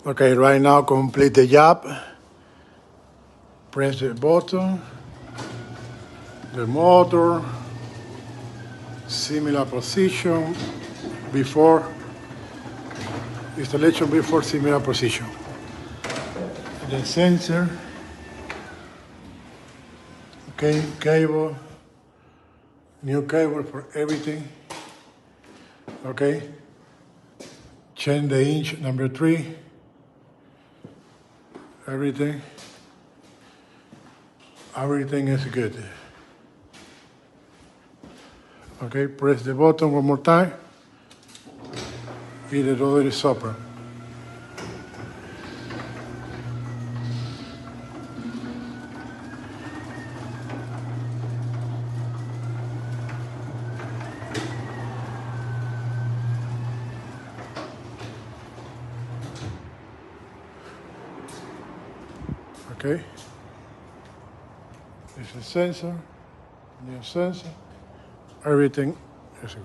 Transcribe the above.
Okay, right now complete the job. Press the button. The motor, similar position before installation, before similar position. The sensor, okay, cable, new cable for everything. Okay, change the inch number 3. Everything is good. Okay, press the button one more time. Y the door is open. Okay, this is sensor, new sensor, everything